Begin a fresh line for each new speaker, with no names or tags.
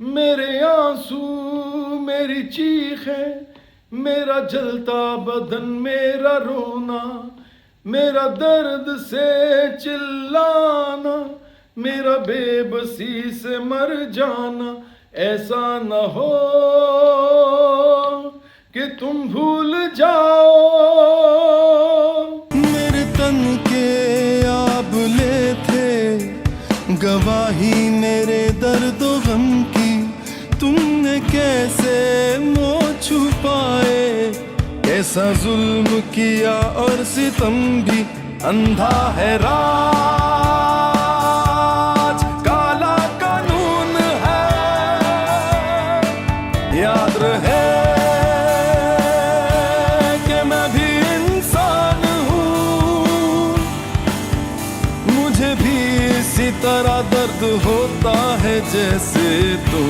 मेरे आंसू मेरी चीखें, मेरा जलता बदन मेरा रोना, मेरा दर्द से चिल्लाना, मेरा बेबसी से मर जाना। ऐसा न हो कि तुम भूल जाओ।
मेरे तन के आबले थे गवाही मेरे दर्द गम की, तुमने कैसे मुँह छुपाए, कैसा जुल्म किया और सितम भी। अंधा है राज, काला कानून है, याद रहे कि मैं भी इंसान हूँ, मुझे भी इसी तरह दर्द होता है जैसे तुम।